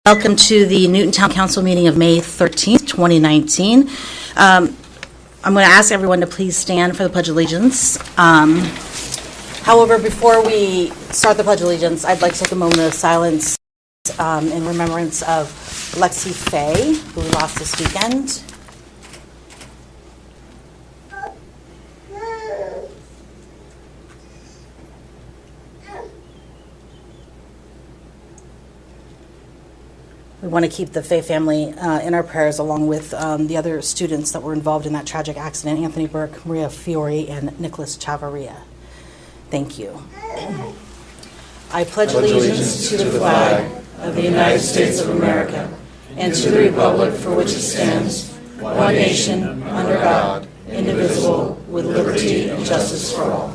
Welcome to the Newton Town Council meeting of May 13th, 2019. I'm going to ask everyone to please stand for the Pledge of Allegiance. However, before we start the Pledge of Allegiance, I'd like to take a moment of silence in remembrance of Lexi Fay, who we lost this weekend. We want to keep the Fay family in our prayers, along with the other students that were involved in that tragic accident: Anthony Burke, Maria Fiore, and Nicholas Chavarria. Thank you. I pledge allegiance to the flag of the United States of America and to the republic for which it stands, one nation, under God, indivisible, with liberty and justice for all.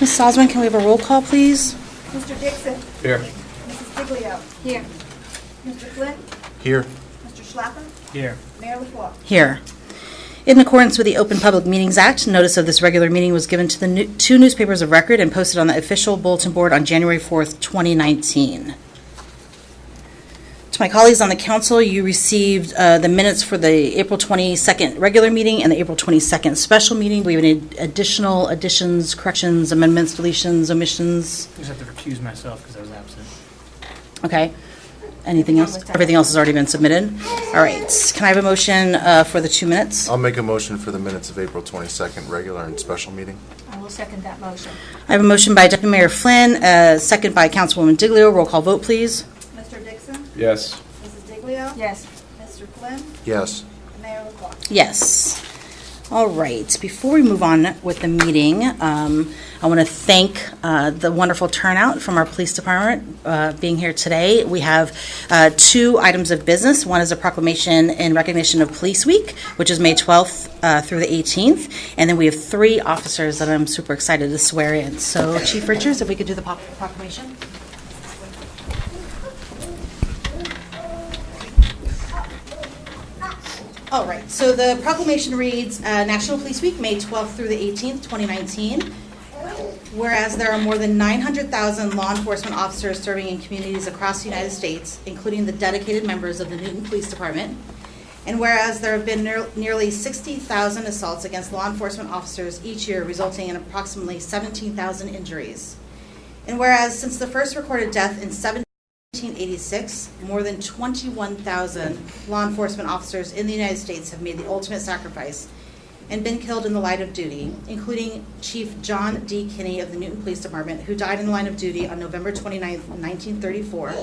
Ms. Salzman, can we have a roll call, please? Mr. Dixon. Here. Mrs. Diglio. Here. Mr. Flynn. Here. Mr. Schlapper. Here. Mayor LaFleur. Here. In accordance with the Open Public Meetings Act, notice of this regular meeting was given to the two newspapers of record and posted on the official bulletin board on January 4th, 2019. To my colleagues on the council, you received the minutes for the April 22nd regular meeting and the April 22nd special meeting. Do we have any additional additions, corrections, amendments, deletions, omissions? I just have to recuse myself because I was absent. Okay. Anything else? Everything else has already been submitted. All right. Can I have a motion for the 2 minutes? I'll make a motion for the minutes of April 22nd, regular and special meeting. I will second that motion. I have a motion by Deputy Mayor Flynn, second by Councilwoman Diglio. Roll call vote, please. Mr. Dixon. Yes. Mrs. Diglio. Yes. Mr. Flynn. Yes. Mayor LaFleur. Yes. All right. Before we move on with the meeting, I want to thank the wonderful turnout from our police department being here today. We have 2 items of business. One is a proclamation in recognition of Police Week, which is May 12th through the 18th. And then we have 3 officers that I'm super excited to swear in. So, Chief Richards, if we could do the proclamation. All right, so the proclamation reads, National Police Week, May 12th through the 18th, 2019. Whereas there are more than 900,000 law enforcement officers serving in communities across the United States, including the dedicated members of the Newton Police Department. And whereas there have been nearly 60,000 assaults against law enforcement officers each year, resulting in approximately 17,000 injuries. And whereas since the first recorded death in 1986, more than 21,000 law enforcement officers in the United States have made the ultimate sacrifice and been killed in the line of duty, including Chief John D. Kinney of the Newton Police Department, who died in the line of duty on November 29, 1934.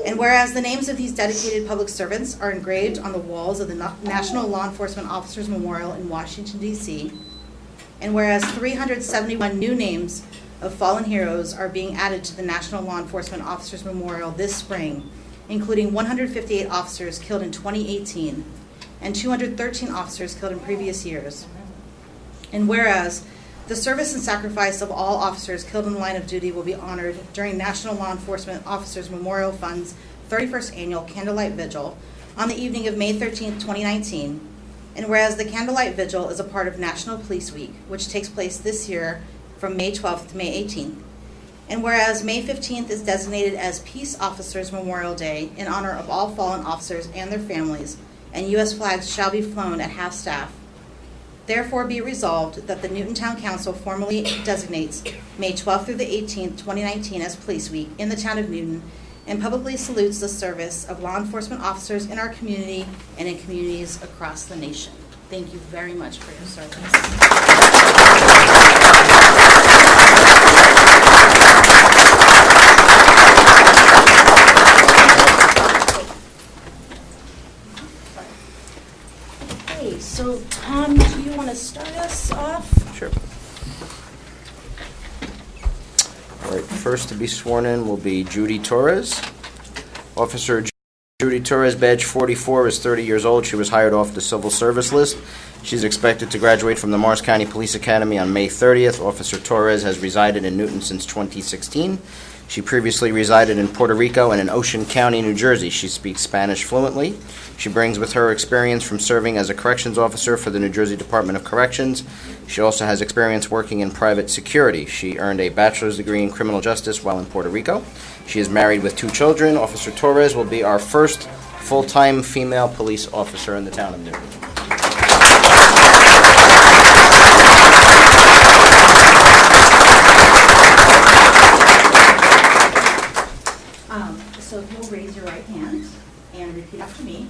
And whereas the names of these dedicated public servants are engraved on the walls of the National Law Enforcement Officers Memorial in Washington, D.C., and whereas 371 new names of fallen heroes are being added to the National Law Enforcement Officers Memorial this spring, including 158 officers killed in 2018 and 213 officers killed in previous years. And whereas the service and sacrifice of all officers killed in the line of duty will be honored during National Law Enforcement Officers Memorial Fund's 31st Annual Candlelight Vigil on the evening of May 13, 2019. And whereas the Candlelight Vigil is a part of National Police Week, which takes place this year from May 12th to May 18th. And whereas May 15th is designated as Peace Officers Memorial Day in honor of all fallen officers and their families, and U.S. flags shall be flown at half-staff. Therefore be resolved that the Newton Town Council formally designates May 12th through the 18th, 2019 as Police Week in the town of Newton and publicly salutes the service of law enforcement officers in our community and in communities across the nation. Thank you very much for your service. So, Tom, do you want to start us off? Sure. All right, first to be sworn in will be Judy Torres. Officer Judy Torres, badge 44, is 30 years old. She was hired off the civil service list. She's expected to graduate from the Morris County Police Academy on May 30th. Officer Torres has resided in Newton since 2016. She previously resided in Puerto Rico and in Ocean County, New Jersey. She speaks Spanish fluently. She brings with her experience from serving as a corrections officer for the New Jersey Department of Corrections. She also has experience working in private security. She earned a bachelor's degree in criminal justice while in Puerto Rico. She is married with 2 children. Officer Torres will be our first full-time female police officer in the town of Newton. So if you'll raise your right hand and repeat after me.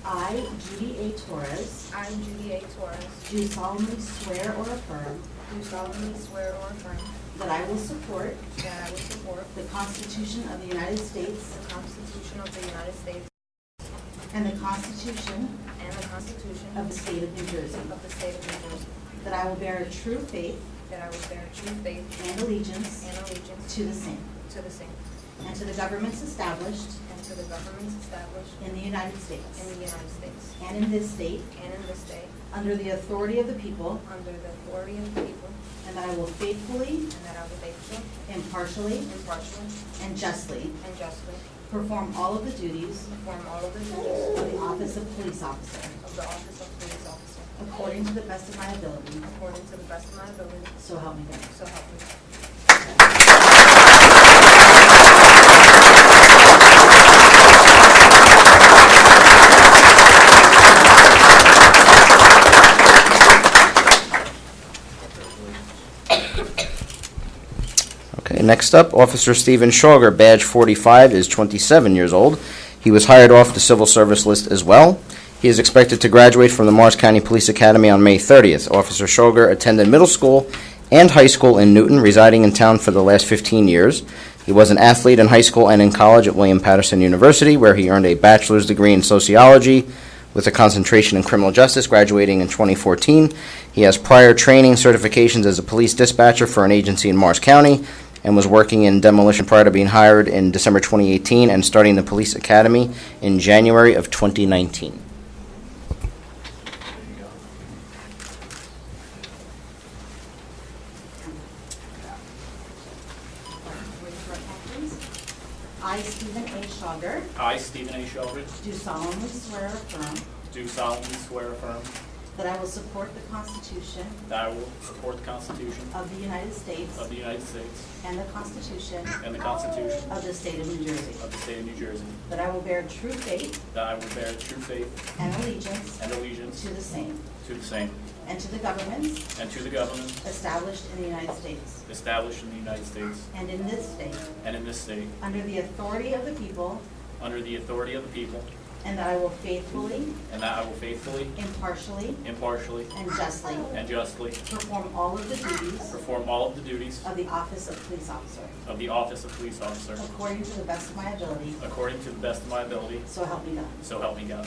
I, Judy A. Torres, I, Judy A. Torres, do solemnly swear or affirm do solemnly swear or affirm that I will support that I will support the Constitution of the United States the Constitution of the United States and the Constitution and the Constitution of the State of New Jersey, of the State of New Jersey, that I will bear true faith that I will bear true faith and allegiance and allegiance to the same, to the same, and to the governments established and to the governments established in the United States in the United States and in this state, and in this state, under the authority of the people, under the authority of the people, and that I will faithfully, and that I will faithfully, impartially, impartially, and justly and justly perform all of the duties perform all of the duties of the office of police officer of the office of police officer according to the best of my ability, according to the best of my ability, so help me God. so help me God. Okay, next up, Officer Stephen Shawger, badge 45, is 27 years old. He was hired off the civil service list as well. He is expected to graduate from the Morris County Police Academy on May 30th. Officer Shawger attended middle school and high school in Newton, residing in town for the last 15 years. He was an athlete in high school and in college at William Patterson University, where he earned a bachelor's degree in sociology with a concentration in criminal justice, graduating in 2014. He has prior training certifications as a police dispatcher for an agency in Morris County and was working in demolition prior to being hired in December 2018 and starting the police academy in January of 2019. I, Stephen A. Shawger, I, Stephen A. Shawger, do solemnly swear or affirm do solemnly swear or affirm that I will support the Constitution that I will support the Constitution of the United States of the United States and the Constitution and the Constitution of the State of New Jersey, of the State of New Jersey, that I will bear true faith that I will bear true faith and allegiance and allegiance to the same, to the same, and to the governments and to the government established in the United States established in the United States and in this state, and in this state, under the authority of the people, under the authority of the people, and that I will faithfully, and that I will faithfully, impartially, impartially, and justly and justly perform all of the duties perform all of the duties of the office of police officer of the office of police officer according to the best of my ability, according to the best of my ability, so help me God. so help me God.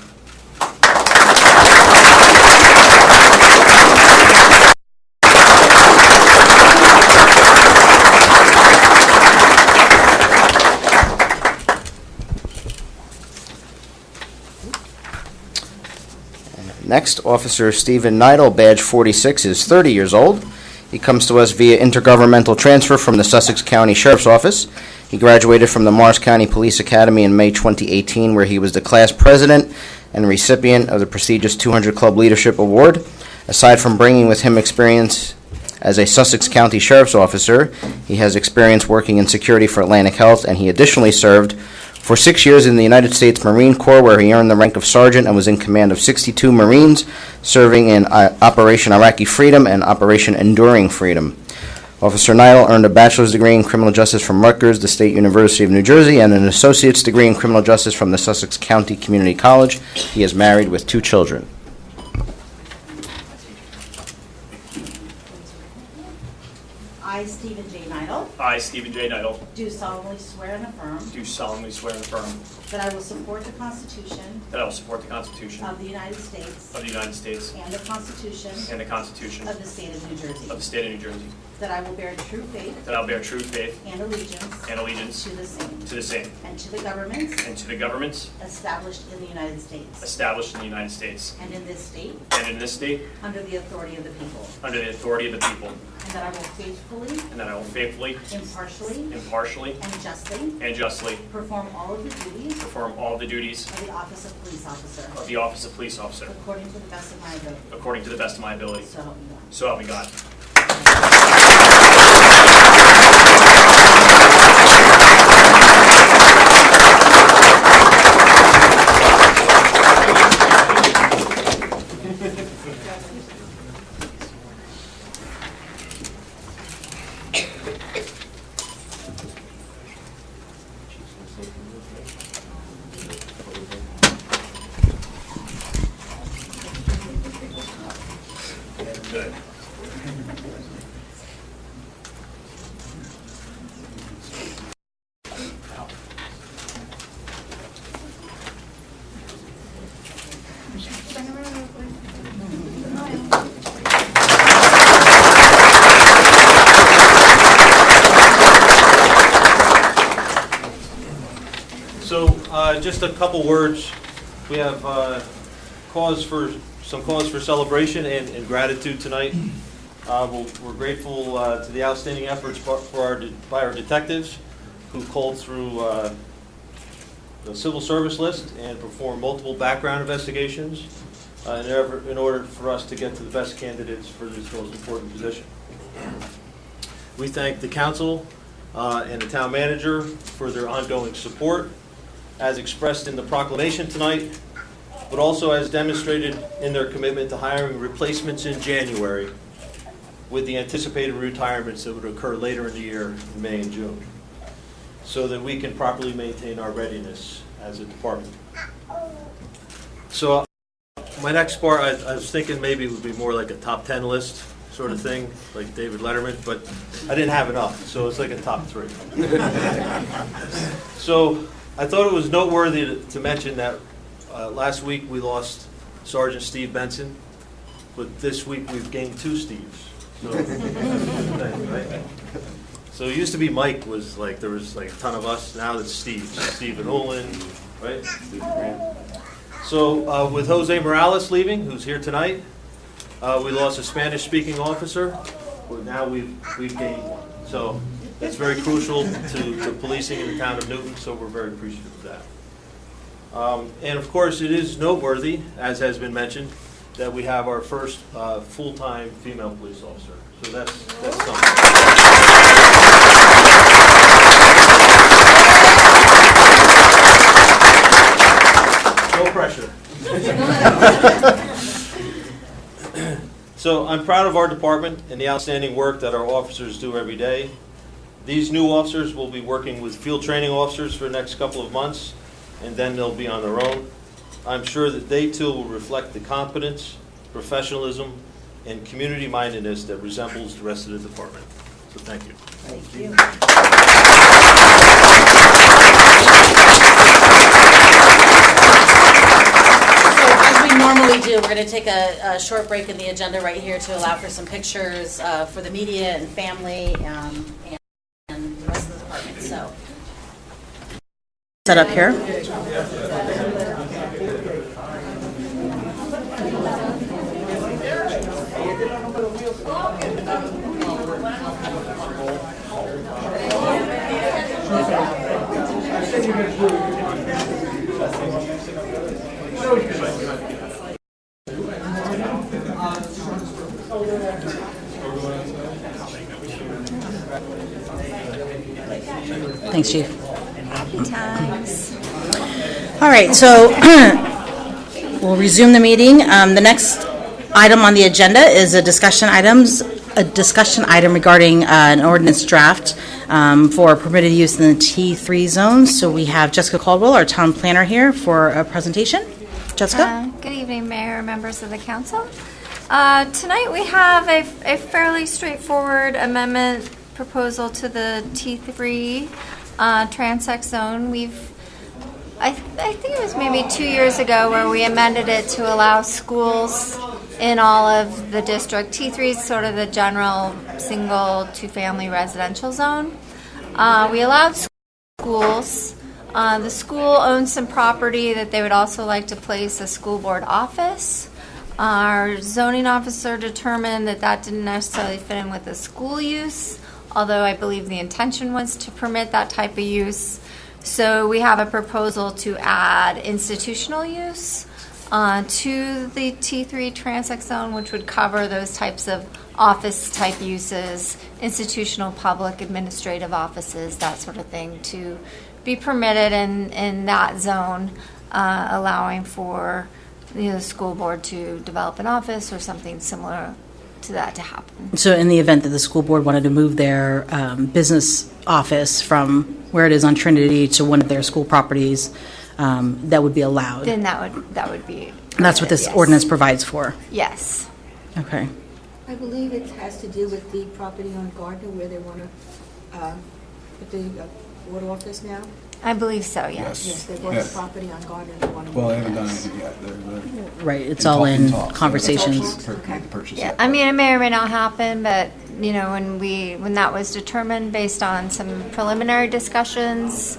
Next, Officer Stephen Kneidl, badge 46, is 30 years old. He comes to us via intergovernmental transfer from the Sussex County Sheriff's Office. He graduated from the Morris County Police Academy in May 2018, where he was the class president and recipient of the prestigious 200 Club Leadership Award. Aside from bringing with him experience as a Sussex County Sheriff's Officer, he has experience working in security for Atlantic Health, and he additionally served for 6 years in the United States Marine Corps, where he earned the rank of sergeant and was in command of 62 Marines, serving in Operation Iraqi Freedom and Operation Enduring Freedom. Officer Kneidl earned a bachelor's degree in criminal justice from Rutgers, the State University of New Jersey, and an associate's degree in criminal justice from the Sussex County Community College. He is married with 2 children. I, Stephen J. Kneidl, I, Stephen J. Kneidl, do solemnly swear and affirm do solemnly swear and affirm that I will support the Constitution that I will support the Constitution of the United States of the United States and the Constitution and the Constitution of the State of New Jersey, of the State of New Jersey, that I will bear true faith that I will bear true faith and allegiance and allegiance to the same to the same and to the governments and to the governments established in the United States established in the United States and in this state and in this state under the authority of the people, under the authority of the people, and that I will faithfully, and that I will faithfully, impartially, impartially, and justly perform all of the duties of the office of police officer of the office of police officer according to the best of my ability. according to the best of my ability. So help me God. So help me God. Good. So, just a couple words. We have some cause for celebration and gratitude tonight. We're grateful to the outstanding efforts by our detectives who culled through the civil service list and performed multiple background investigations in order for us to get to the best candidates for this most important position. We thank the council and the town manager for their ongoing support, as expressed in the proclamation tonight, but also as demonstrated in their commitment to hiring replacements in January with the anticipated retirements that would occur later in the year in May and June, so that we can properly maintain our readiness as a department. So my next part, I was thinking maybe it would be more like a top 10 list sort of thing, like David Letterman, but I didn't have enough, so it's like a top 3. So I thought it was noteworthy to mention that last week we lost Sergeant Steve Benson, but this week we've gained 2 Steves. So, right? So it used to be Mike was like, there was like a ton of us, now it's Steve. Stephen Olin, right? So with Jose Morales leaving, who's here tonight, we lost a Spanish-speaking officer, but now we've gained one. So it's very crucial to policing in the town of Newton, so we're very appreciative of that. And of course, it is noteworthy, as has been mentioned, that we have our first full-time female police officer. So that's something. No pressure. So I'm proud of our department and the outstanding work that our officers do every day. These new officers will be working with field training officers for the next couple of months, and then they'll be on their own. I'm sure that they too will reflect the competence, professionalism, and community mindedness that resembles the rest of the department. So thank you. Thank you. So as we normally do, we're going to take a short break in the agenda right here to allow for some pictures for the media and family and the rest of the department. So set up here. Thanks, Chief. Happy times. All right, so we'll resume the meeting. The next item on the agenda is a discussion item regarding an ordinance draft for permitted use in the T3 zones. So we have Jessica Caldwell, our town planner, here for a presentation. Jessica? Good evening, Mayor, members of the council. Tonight we have a fairly straightforward amendment proposal to the T3 transect zone. I think it was maybe 2 years ago where we amended it to allow schools in all of the district. T3 is sort of the general single, two-family residential zone. We allowed schools. The school owns some property that they would also like to place a school board office. Our zoning officer determined that that didn't necessarily fit in with the school use, although I believe the intention was to permit that type of use. So we have a proposal to add institutional use to the T3 transect zone, which would cover those types of office-type uses, institutional public administrative offices, that sort of thing, to be permitted in that zone, allowing for the school board to develop an office or something similar to that to happen. So in the event that the school board wanted to move their business office from where it is on Trinity to one of their school properties, that would be allowed. Then that would be. That's what this yes. ordinance provides for. Yes. Okay. I believe it has to do with the property on Gardner where they want to put the board office now. I believe so, yes. Yes, they bought the property on Gardner and they want to. Well, they haven't done anything yet. They're Right, it's all in talks. conversations. Okay. Purchase Yeah, it. I mean, it may or may not happen, but, you know, when that was determined based on some preliminary discussions,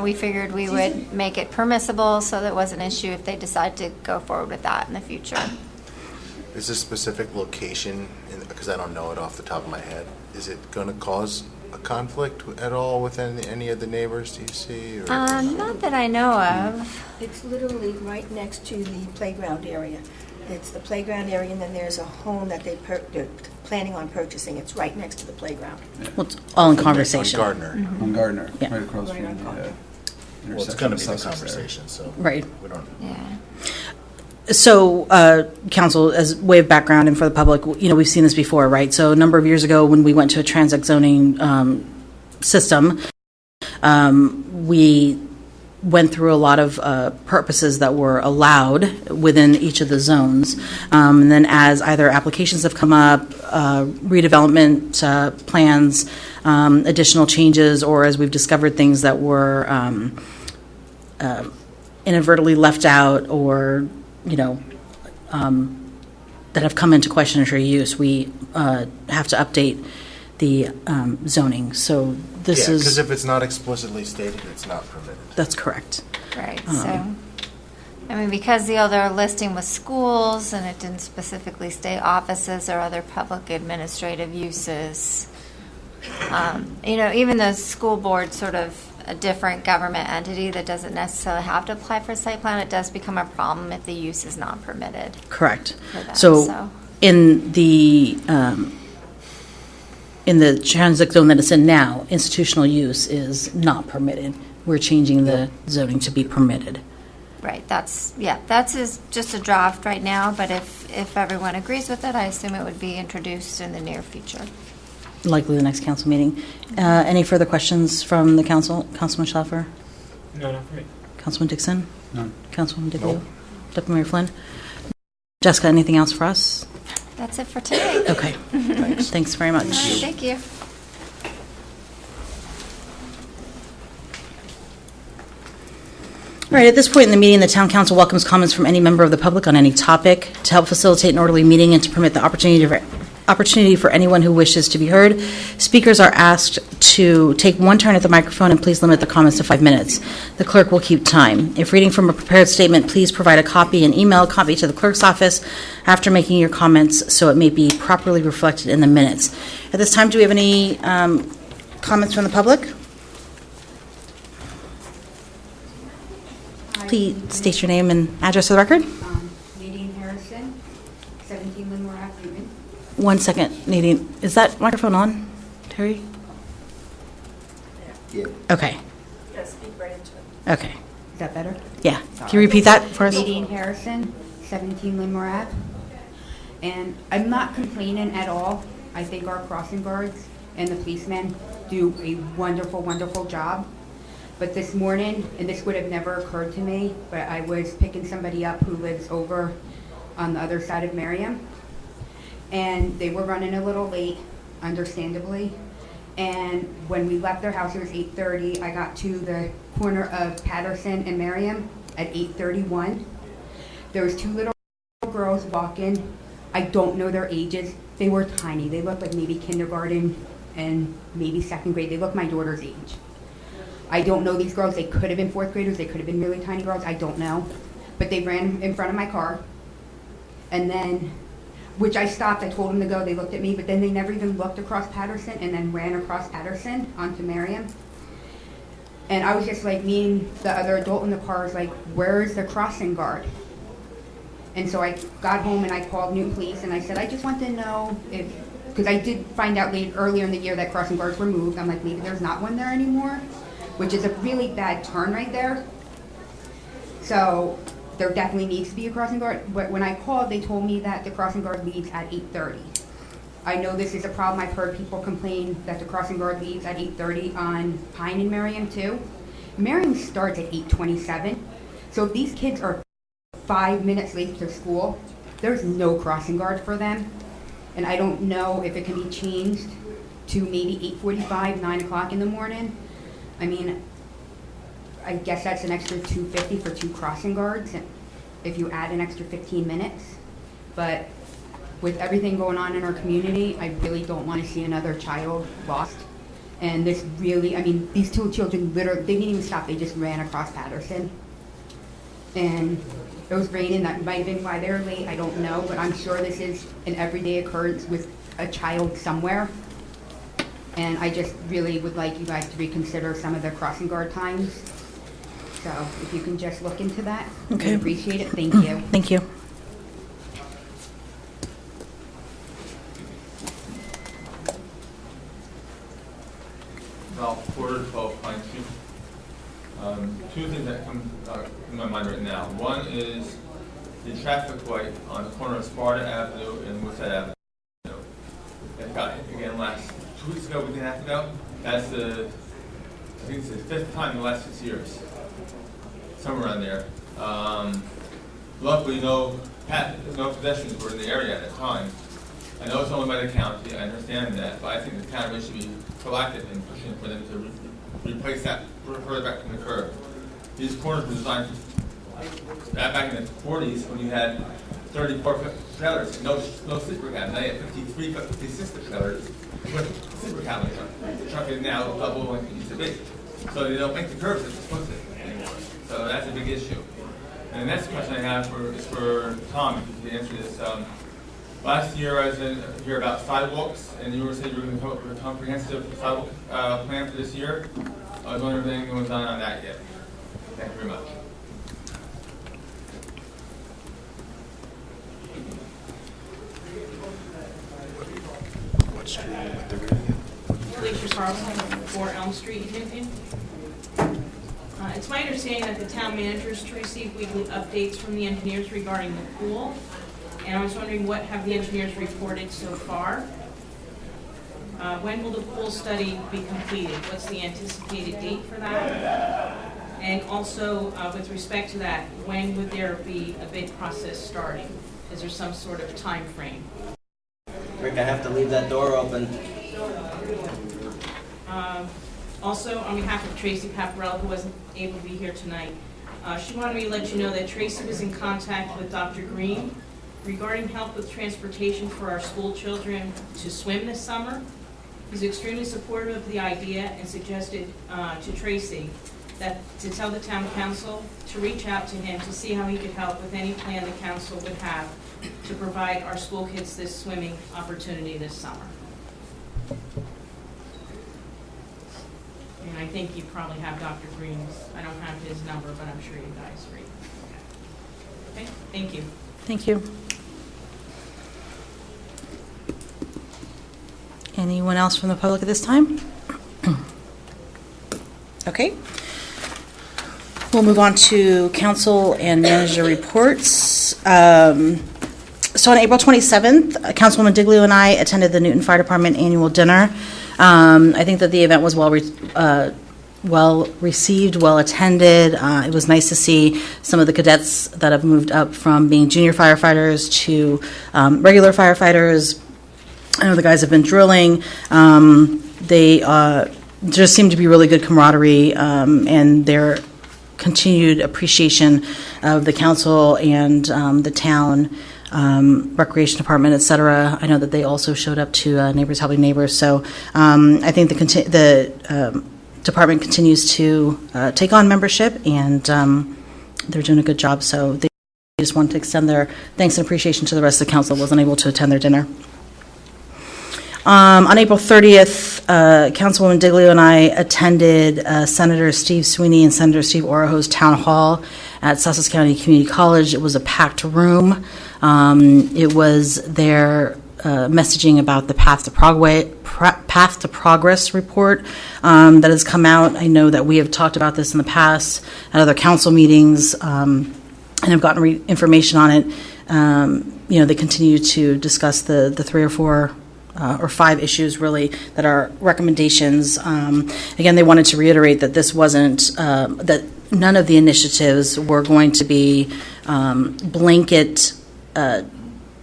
we figured we would make it permissible so that it wasn't an issue if they decide to go forward with that in the future. Is this specific location, because I don't know it off the top of my head, is it going to cause a conflict at all with any of the neighbors, do you see? Or? Not that I know of. It's literally right next to the playground area. It's the playground area, and then there's a home that they're planning on purchasing. It's right next to the playground. Well, it's all in conversation. On Gardner. On Gardner, Yeah. right across Right from on the Gardner. Well, it's intersection going to of be the Sussex there. conversation, so. Right. We don't. Yeah. So, council, as way of background and for the public, you know, we've seen this before, right? So a number of years ago when we went to a transect zoning system, we went through a lot of purposes that were allowed within each of the zones. And then as either applications have come up, redevelopment plans, additional changes, or as we've discovered things that were inadvertently left out or, you know, that have come into questionable use, we have to update the zoning. So this Yeah, because is, if it's not explicitly stated, it's not permitted. that's correct. Right, so, I mean, because the other listing was schools and it didn't specifically state offices or other public administrative uses, you know, even though school board's sort of a different government entity that doesn't necessarily have to apply for a site plan, it does become a problem if the use is not permitted Correct. for them, So in the transit zone that it's in now, institutional use is not permitted. We're changing the zoning to be permitted. Right, that's just a draft right now, but if everyone agrees with it, I assume it would be introduced in the near future. Likely the next council meeting. Any further questions from the council? Councilman Schaffer? No, not for me. Councilman Dixon? None. Councilwoman DeVito? Nope. Deputy Mayor Flynn? Jessica, anything else for us? That's it for today. Okay. Thanks very much. Thank you. All right, at this point in the meeting, the town council welcomes comments from any member of the public on any topic. To help facilitate an orderly meeting and to permit the opportunity for anyone who wishes to be heard, speakers are asked to take one turn at the microphone and please limit the comments to 5 minutes. The clerk will keep time. If reading from a prepared statement, please provide a copy and email a copy to the clerk's office after making your comments so it may be properly reflected in the minutes. At this time, do we have any comments from the public? Please state your name and address for the record. Nadine Harrison, 17 Linmore Ave, Newton. 1 second, Nadine. Is that microphone on, Terry? Yeah. Okay. Yeah, speak right into it. Okay. Is that better? Yeah. Can you repeat that for us? Nadine Harrison, 17 Linmore Ave. And I'm not complaining at all. I think our crossing guards and the policemen do a wonderful, wonderful job. But this morning, and this would have never occurred to me, but I was picking somebody up who lives over on the other side of Merriam. And they were running a little late, understandably. And when we left their house, it was 8:30. I got to the corner of Patterson and Merriam at 8:31. There was two little girls walking I don't know their ages. They were tiny. They looked like maybe kindergarten and maybe second grade. They look my daughter's age. I don't know these girls. They could have been fourth graders. They could have been really tiny girls. I don't know. But they ran in front of my car. And then, which I stopped. I told them to go. They looked at me, but then they never even looked across Patterson and then ran across Patterson onto Merriam. And I was just like, me and the other adult in the car was like, where's the crossing guard? And so I got home and I called Newton Police and I said, I just want to know if, because I did find out earlier in the year that crossing guards were moved. I'm like, maybe there's not one there anymore, which is a really bad turn right there. So there definitely needs to be a crossing guard. But when I called, they told me that the crossing guard leaves at 8:30. I know this is a problem. I've heard people complain that the crossing guard leaves at 8:30 on Pine and Merriam too. Merriam starts at 8:27. So if these kids are 5 minutes late to school, there's no crossing guard for them. And I don't know if it can be changed to maybe 8:45, 9 o'clock in the morning. I mean, I guess that's an extra $250 for 2 crossing guards if you add an extra 15 minutes. But with everything going on in our community, I really don't want to see another child lost. And this really, I mean, these 2 children literally, they didn't even stop, they just ran across Patterson. And it was raining, that might have been why they were late, I don't know, but I'm sure this is an everyday occurrence with a child somewhere. And I just really would like you guys to reconsider some of the crossing guard times. So if you can just look into that, Okay. I'd appreciate it, thank you. Thank you. About quarter 12 Pine Street. 2 things that come in my mind right now. One is the traffic light on the corner of Sparta Avenue and Woodside Avenue. It got hit again 2 weeks ago, week and a half ago. That's I think it's the 5th time in the last 6 years. Somewhere around there. Luckily, no pedestrians were in the area at the time. I know it's owned by the county, I understand that, but I think the county should be proactive in pushing for them to replace that further back from the curb. These corners were designed back in the 40s when you had 34-foot trailers and no sleeper cab. Now you have 53-foot, 56-foot trailers with sleeper cab on the truck. The truck is now double what it used to be. So they don't make the curbs as supposed to anymore. So that's a big issue. And the next question I have is for Tom, if you could answer this. Last year I was here about sidewalks, and you were saying you were going to come up with a comprehensive sidewalk plan for this year. I was wondering if anything was done on that yet. Thank you very much. What street? What the reading? Glacier Carlson, 4 Elm Street, Hinton. It's my understanding that the town manager is to receive weekly updates from the engineers regarding the pool. And I was wondering, what have the engineers reported so far? When will the pool study be completed? What's the anticipated date for that? And also, with respect to that, when would there be a bid process starting? Is there some sort of time frame? Rick, I have to leave that door open. Also, on behalf of Tracy Paparella, who wasn't able to be here tonight, she wanted me to let you know that Tracy was in contact with Dr. Green regarding help with transportation for our school children to swim this summer. He's extremely supportive of the idea and suggested to Tracy that to tell the town council to reach out to him to see how he could help with any plan the council would have to provide our school kids this swimming opportunity this summer. And I think you probably have Dr. Green's, I don't have his number, but I'm sure you guys read. Okay, thank you. Thank you. Anyone else from the public at this time? Okay. We'll move on to council and manager reports. So on April 27th, Councilwoman Diglio and I attended the Newton Fire Department annual dinner. I think that the event was well received, well attended. It was nice to see some of the cadets that have moved up from being junior firefighters to regular firefighters. I know the guys have been drilling. They just seem to be really good camaraderie, and their continued appreciation of the council and the town Recreation Department, et cetera. I know that they also showed up to Neighbors Helping Neighbors. So I think the department continues to take on membership, and they're doing a good job. So they just want to extend their thanks and appreciation to the rest of the council that wasn't able to attend their dinner. On April 30th, Councilwoman Diglio and I attended Senator Steve Sweeney and Senator Steve Orojo's town hall at Sussex County Community College. It was a packed room. It was their messaging about the Path to Progress report that has come out. I know that we have talked about this in the past at other council meetings and have gotten information on it. They continue to discuss the 3 or 4 or 5 issues really that are recommendations. Again, they wanted to reiterate that this wasn't, that none of the initiatives were going to be blanket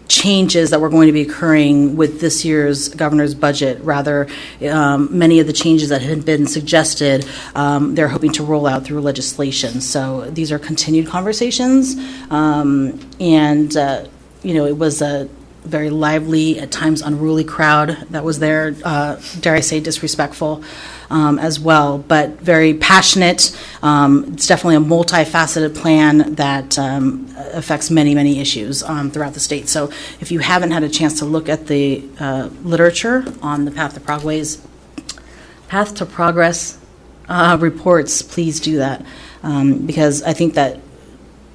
changes that were going to be occurring with this year's governor's budget. Rather, many of the changes that had been suggested, they're hoping to roll out through legislation. So these are continued conversations, and it was a very lively, at times unruly crowd that was there, dare I say disrespectful as well, but very passionate. It's definitely a multifaceted plan that affects many, many issues throughout the state. So if you haven't had a chance to look at the literature on the Path to Progress reports, please do that, because I think that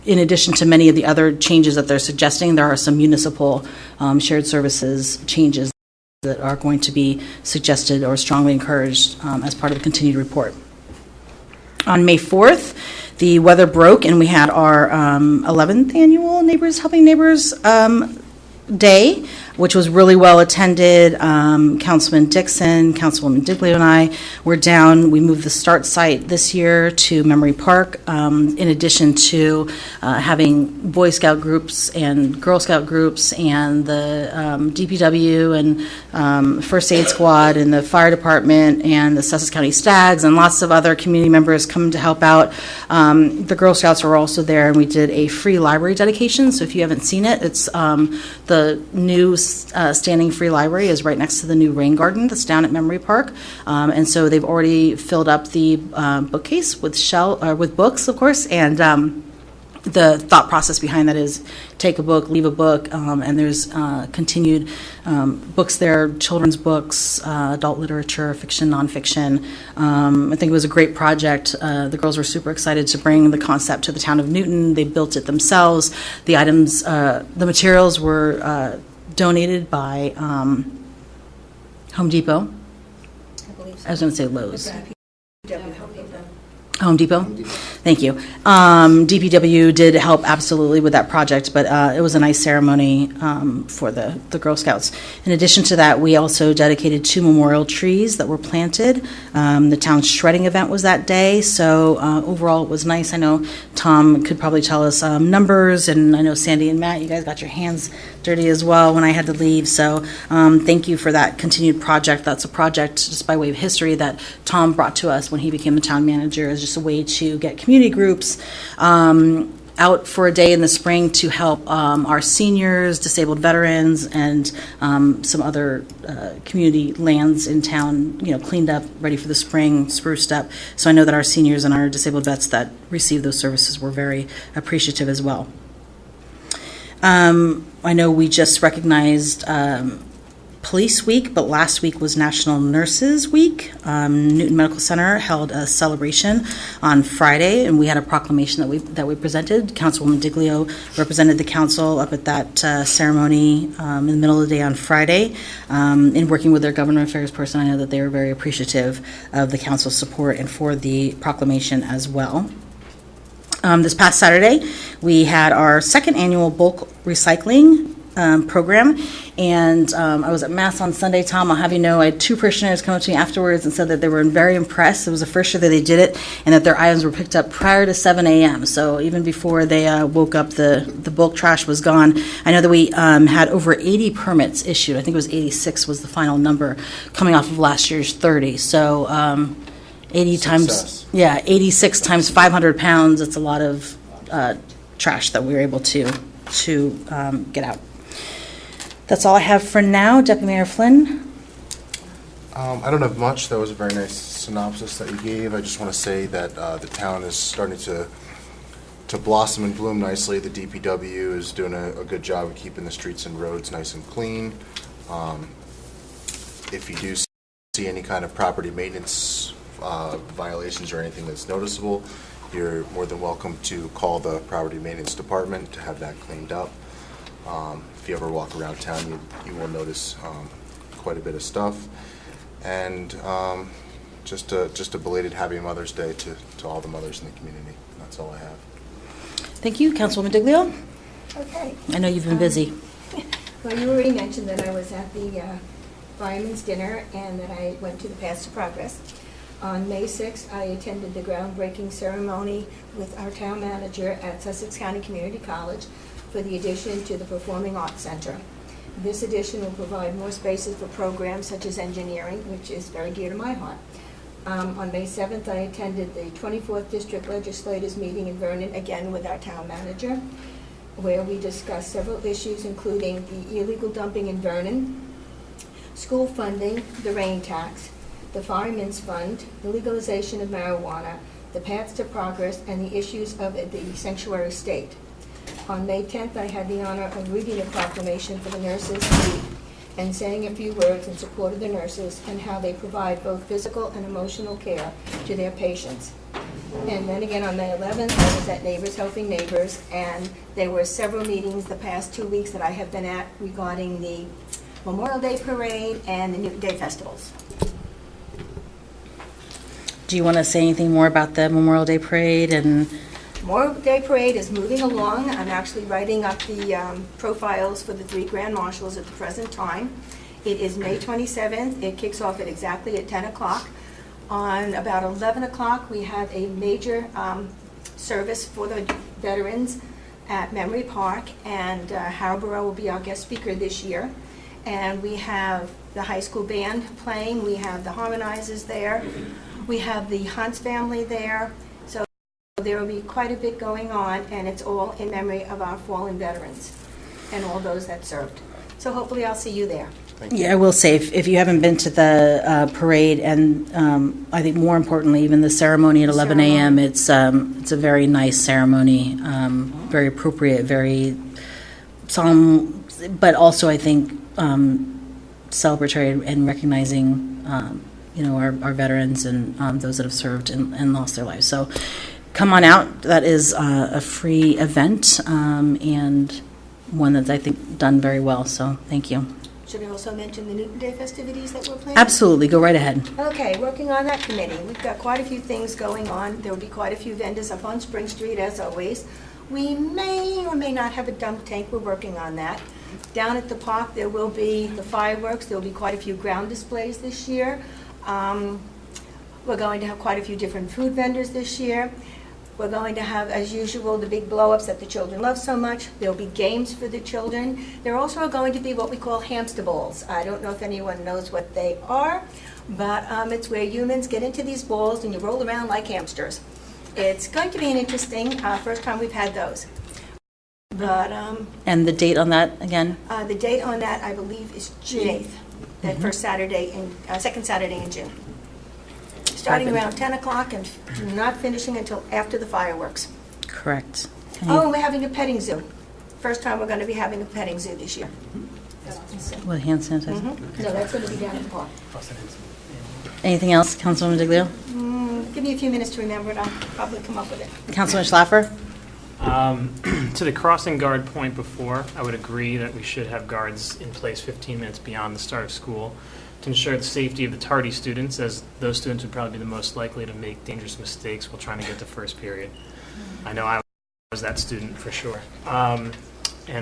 in addition to many of the other changes that they're suggesting, there are some municipal shared services changes that are going to be suggested or strongly encouraged as part of the continued report. On May 4th, the weather broke and we had our 11th annual Neighbors Helping Neighbors Day, which was really well attended. Councilman Dixon, Councilwoman Diglio, and I were down. We moved the start site this year to Memory Park, in addition to having Boy Scout groups and Girl Scout groups and the DPW and First Aid Squad and the Fire Department and the Sussex County Stags and lots of other community members come to help out. The Girl Scouts were also there, and we did a free library dedication. So if you haven't seen it, it's the new standing free library is right next to the new rain garden that's down at Memory Park, and so they've already filled up the bookcase with books, of course, and the thought process behind that is take a book, leave a book, and there's continued books there, children's books, adult literature, fiction, nonfiction. I think it was a great project. The girls were super excited to bring the concept to the town of Newton. They built it themselves. The items, the materials were donated by Home Depot. I was going to say Lowe's. Home Depot? Thank you. DPW did help absolutely with that project, but it was a nice ceremony for the Girl Scouts. In addition to that, we also dedicated 2 memorial trees that were planted. The town's shredding event was that day, so overall it was nice. I know Tom could probably tell us numbers, and I know Sandy and Matt, you guys got your hands dirty as well when I had to leave, so thank you for that continued project. That's a project, just by way of history, that Tom brought to us when he became the town manager as just a way to get community groups out for a day in the spring to help our seniors, disabled veterans, and some other community lands in town, cleaned up, ready for the spring, spruced up. So I know that our seniors and our disabled vets that receive those services were very appreciative as well. I know we just recognized Police Week, but last week was National Nurses Week. Newton Medical Center held a celebration on Friday, and we had a proclamation that we presented. Councilwoman Diglio represented the council up at that ceremony in the middle of the day on Friday. In working with their government affairs person, I know that they were very appreciative of the council's support and for the proclamation as well. This past Saturday, we had our 2nd annual bulk recycling program, and I was at Mass on Sunday. Tom, I'll have you know, I had 2 parishioners come up to me afterwards and said that they were very impressed. It was the first year that they did it, and that their items were picked up prior to 7 a.m. So even before they woke up, the bulk trash was gone. I know that we had over 80 permits issued. I think it was 86 was the final number, coming off of last year's 30. So 80 times, 86 times 500 pounds. It's a lot of trash that we were able to to get out. That's all I have for now. Deputy Mayor Flynn? I don't have much. That was a very nice synopsis that you gave. I just want to say that the town is starting to blossom and bloom nicely. The DPW is doing a good job of keeping the streets and roads nice and clean. If you do see any kind of property maintenance violations or anything that's noticeable, you're more than welcome to call the property maintenance department to have that cleaned up. If you ever walk around town, you will notice quite a bit of stuff. And just a belated Happy Mother's Day to all the mothers in the community. That's all I have. Thank you. Councilwoman Diglio? Okay. I know you've been busy. Well, you already mentioned that I was at the fireman's dinner and that I went to the Paths to Progress. On May 6th, I attended the groundbreaking ceremony with our town manager at Sussex County Community College for the addition to the Performing Arts Center. This addition will provide more spaces for programs such as engineering, which is very dear to my heart. On May 7th, I attended the 24th District Legislators meeting in Vernon, again with our town manager, where we discussed several issues, including the illegal dumping in Vernon, school funding, the rain tax, the Fireman's Fund, the legalization of marijuana, the Paths to Progress, and the issues of the sanctuary state. On May 10th, I had the honor of reading a proclamation for the Nurses League and saying a few words in support of the nurses and how they provide both physical and emotional care to their patients. And then again on May 11th, I was at Neighbors Helping Neighbors, and there were several meetings the past 2 weeks that I have been at regarding the Memorial Day Parade and the Newton Day Festivals. Do you want to say anything more about the Memorial Day Parade? And Memorial Day Parade is moving along. I'm actually writing up the profiles for the 3 Grand Marshals at the present time. It is May 27th. It kicks off at exactly at 10 o'clock. On about 11 o'clock, we have a major service for the veterans at Memory Park, and Harborough will be our guest speaker this year. And we have the high school band playing. We have the harmonizers there. We have the Hunts family there. So there will be quite a bit going on, and it's all in memory of our fallen veterans and all those that served. So hopefully I'll see you there. yeah, I will say, if you haven't been to the parade, and I think more importantly, even the ceremony at 11 a.m., it's a very nice ceremony, very appropriate, very solemn, but also I think celebratory and recognizing our veterans and those that have served and lost their lives. So come on out. That is a free event and one that's, I think, done very well. So thank you. Should I also mention the Newton Day festivities that we're planning? Absolutely. Go right ahead. Okay, working on that committee. We've got quite a few things going on. There will be quite a few vendors up on Spring Street, as always. We may or may not have a dump tank. We're working on that. Down at the park, there will be the fireworks. There will be quite a few ground displays this year. We're going to have quite a few different food vendors this year. We're going to have, as usual, the big blow-ups that the children love so much. There'll be games for the children. There also are going to be what we call hamster balls. I don't know if anyone knows what they are, but it's where humans get into these balls and you roll around like hamsters. It's going to be an interesting first time we've had those. But And the date on that again? the date on that, I believe, is June 8th, that first Saturday, second Saturday in June. Starting around 10 o'clock and not finishing until after the fireworks. Correct. Oh, and we're having a petting zoo. First time we're going to be having a petting zoo this year. With hand sanitizer. So that's going to be down at the park. Anything else, Councilwoman Diglio? Give me a few minutes to remember it. I'll probably come up with it. Councilman Schlaffer? To the crossing guard point before, I would agree that we should have guards in place 15 minutes beyond the start of school to ensure the safety of the tardy students, as those students would probably be the most likely to make dangerous mistakes while trying to get to first period. I know I was that student for sure. And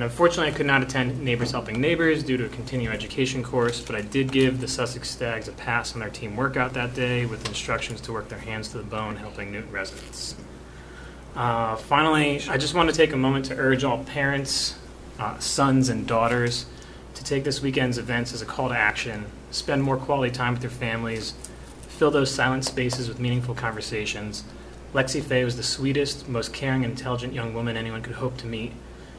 unfortunately, I could not attend Neighbors Helping Neighbors due to a continuing education course, but I did give the Sussex Stags a pass on their team workout that day with instructions to work their hands to the bone helping Newton residents. Finally, I just want to take a moment to urge all parents, sons and daughters to take this weekend's events as a call to action, spend more quality time with their families, fill those silent spaces with meaningful conversations. Lexi Faye was the sweetest, most caring and intelligent young woman anyone could hope to meet,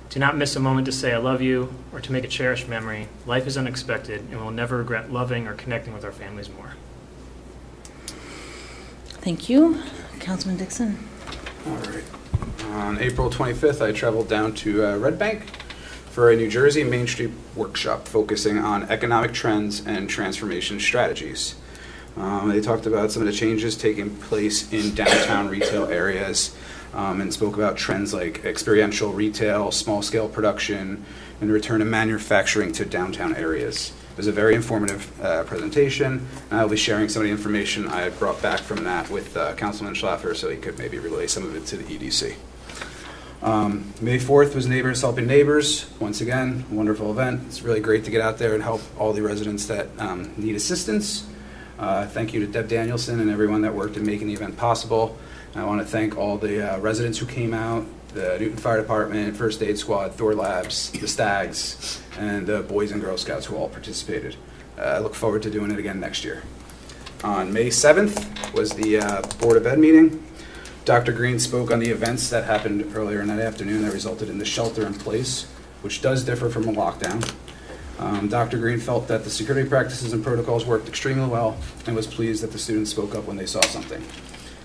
Do not miss a moment to say I love you or to make a cherished memory. Life is unexpected, and we'll never regret loving or connecting with our families more. Thank you. Councilman Dixon. All right. On April 25th, I traveled down to Red Bank for a New Jersey Main Street workshop focusing on economic trends and transformation strategies. They talked about some of the changes taking place in downtown retail areas and spoke about trends like experiential retail, small-scale production, and the return of manufacturing to downtown areas. It was a very informative presentation, and I'll be sharing some of the information I had brought back from that with Councilman Schlaffer so he could maybe relay some of it to the EDC. May 4th was Neighbors Helping Neighbors. Once again, a wonderful event. It's really great to get out there and help all the residents that need assistance. Thank you to Deb Danielson and everyone that worked in making the event possible. I want to thank all the residents who came out, the Newton Fire Department, First Aid Squad, Thor Labs, the Stags, and the Boys and Girl Scouts who all participated. I look forward to doing it again next year. On May 7th was the Board of Ed meeting. Dr. Green spoke on the events that happened earlier in that afternoon that resulted in the shelter in place, which does differ from a lockdown. Dr. Green felt that the security practices and protocols worked extremely well and was pleased that the students spoke up when they saw something.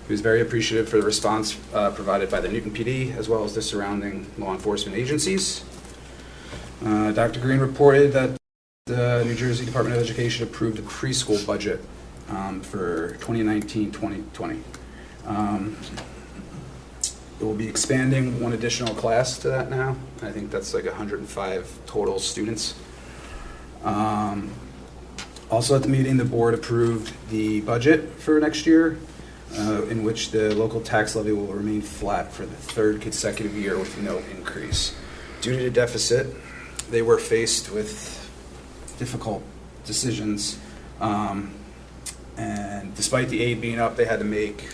He was very appreciative for the response provided by the Newton PD as well as the surrounding law enforcement agencies. Dr. Green reported that the New Jersey Department of Education approved a preschool budget for 2019-2020. It will be expanding one additional class to that now. I think that's like 105 total students. Also at the meeting, the board approved the budget for next year, in which the local tax levy will remain flat for the third consecutive year with no increase. Due to the deficit, they were faced with difficult decisions, and despite the aid being up, they had to make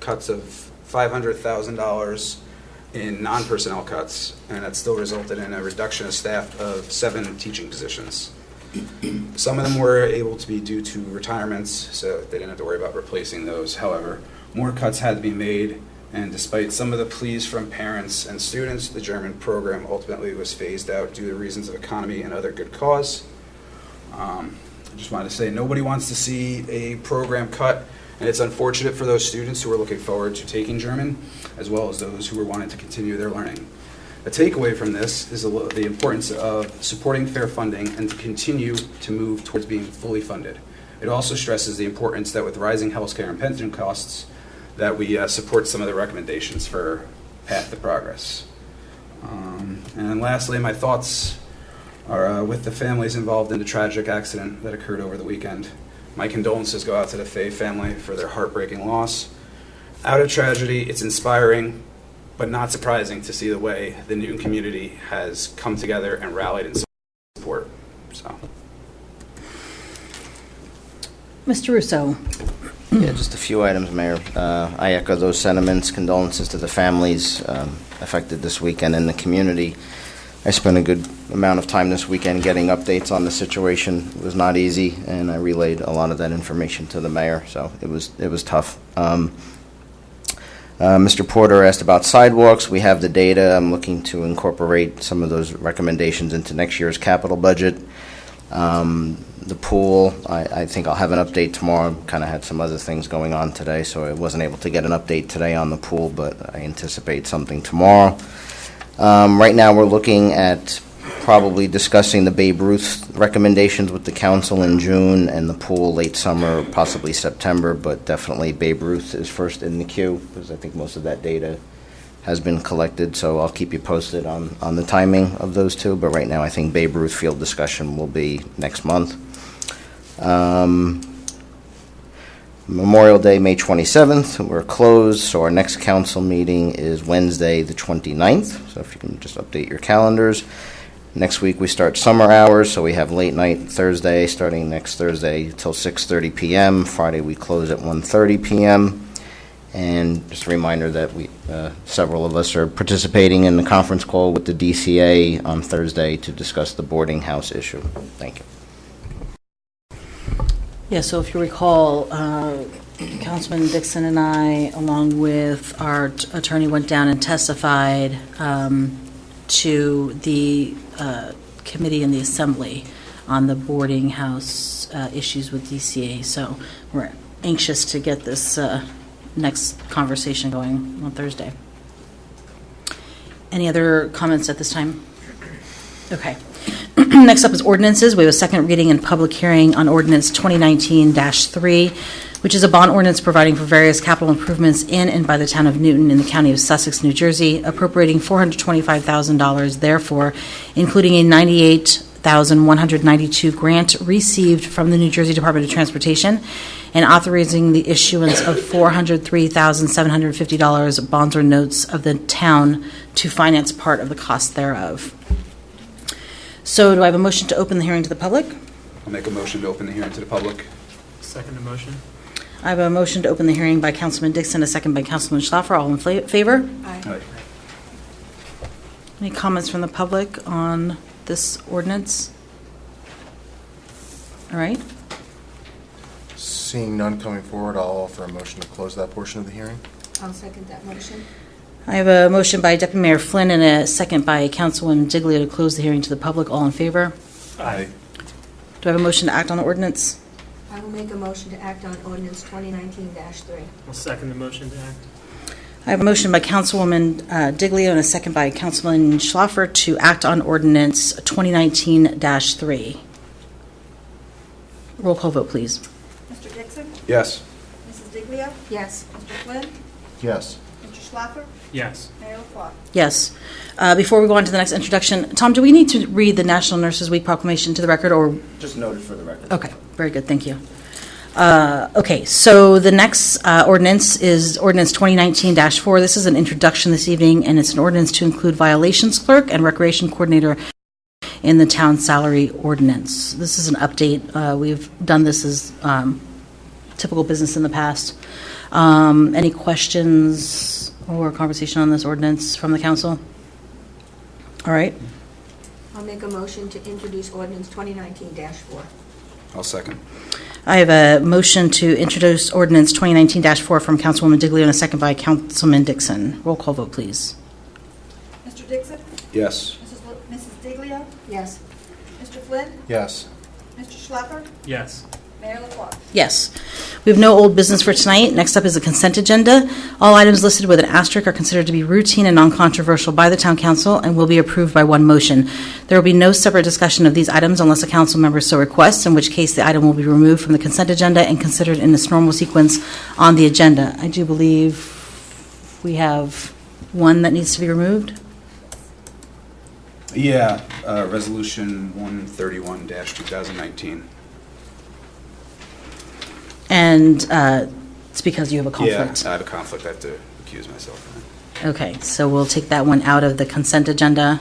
cuts of $500,000 in non-personnel cuts, and that still resulted in a reduction of staff of 7 teaching positions. Some of them were able to be due to retirements, so they didn't have to worry about replacing those. However, more cuts had to be made, and despite some of the pleas from parents and students, the German program ultimately was phased out due to reasons of economy and other good cause. I just wanted to say nobody wants to see a program cut, and it's unfortunate for those students who are looking forward to taking German, as well as those who are wanting to continue their learning. A takeaway from this is the importance of supporting fair funding and to continue to move towards being fully funded. It also stresses the importance that with rising healthcare and pension costs, that we support some of the recommendations for Path to Progress. And then lastly, my thoughts are with the families involved in the tragic accident that occurred over the weekend. My condolences go out to the Fay family for their heartbreaking loss. Out of tragedy, it's inspiring, but not surprising to see the way the Newton community has come together and rallied in support. So, Mr. Russo. Yeah, just a few items, Mayor. I echo those sentiments. Condolences to the families affected this weekend in the community. I spent a good amount of time this weekend getting updates on the situation. It was not easy, and I relayed a lot of that information to the mayor, so it was tough. Mr. Porter asked about sidewalks. We have the data. I'm looking to incorporate some of those recommendations into next year's capital budget. The pool, I think I'll have an update tomorrow. Kind of had some other things going on today, so I wasn't able to get an update today on the pool, but I anticipate something tomorrow. Right now we're looking at probably discussing the Babe Ruth recommendations with the council in June and the pool late summer, possibly September, but definitely Babe Ruth is first in the queue because I think most of that data has been collected, so I'll keep you posted on the timing of those two, but right now I think Babe Ruth field discussion will be next month. Memorial Day, May 27th, we're closed, so our next council meeting is Wednesday the 29th, so if you can just update your calendars. Next week we start summer hours, so we have late night Thursday, starting next Thursday till 6:30 p.m. Friday we close at 1:30 p.m. And just a reminder that we, several of us are participating in the conference call with the DCA on Thursday to discuss the boarding house issue. Thank you. Yeah, so if you recall, Councilman Dixon and I, along with our attorney, went down and testified to the committee in the Assembly on the boarding house issues with DCA. So we're anxious to get this next conversation going on Thursday. Any other comments at this time? Okay. Next up is ordinances. We have a second reading and public hearing on ordinance 2019-3, which is a bond ordinance providing for various capital improvements in and by the town of Newton in the county of Sussex, New Jersey, appropriating $425,000, therefore, including a $98,192 grant received from the New Jersey Department of Transportation, and authorizing the issuance of $403,750 bonds or notes of the town to finance part of the cost thereof. So do I have a motion to open the hearing to the public? I'll make a motion to open the hearing to the public. Second the motion. I have a motion to open the hearing by Councilman Dixon, a second by Councilman Schlaffer. All in favor? Aye. Any comments from the public on this ordinance? All right. Seeing none coming forward, I'll offer a motion to close that portion of the hearing. I'll second that motion. I have a motion by Deputy Mayor Flynn and a second by Councilwoman Diglio to close the hearing to the public. All in favor? Aye. Do I have a motion to act on the ordinance? I will make a motion to act on ordinance 2019-3. I'll second the motion to act. I have a motion by Councilwoman Diglio and a second by Councilman Schlaffer to act on ordinance 2019-3. Roll call vote, please. Mr. Dixon? Yes. Mrs. Diglio? Yes. Mr. Flynn? Yes. Mr. Schlaffer? Yes. Mayor LaFois? Yes. Before we go on to the next introduction, Tom, do we need to read the National Nurses Week proclamation to the record, or? Just noted for the record. Okay, very good, thank you. Okay, so the next ordinance is ordinance 2019-4. This is an introduction this evening, and it's an ordinance to include violations clerk and recreation coordinator in the town salary ordinance. This is an update. We've done this as typical business in the past. Any questions or conversation on this ordinance from the council? All right. I'll make a motion to introduce ordinance 2019-4. I'll second. I have a motion to introduce ordinance 2019-4 from Councilwoman Diglio and a second by Councilman Dixon. Roll call vote, please. Mr. Dixon? Yes. Mrs. Diglio? Yes. Mr. Flynn? Yes. Mr. Schlaffer? Yes. Mayor LaFois? Yes. We have no old business for tonight. Next up is the consent agenda. All items listed with an asterisk are considered to be routine and non-controversial by the town council and will be approved by one motion. There will be no separate discussion of these items unless a council member so requests, in which case the item will be removed from the consent agenda and considered in its normal sequence on the agenda. I do believe we have one that needs to be removed. Yeah, resolution 131-2019. And it's because you have a Yeah, conflict. I have a conflict. I have to recuse myself from it. Okay, so we'll take that one out of the consent agenda.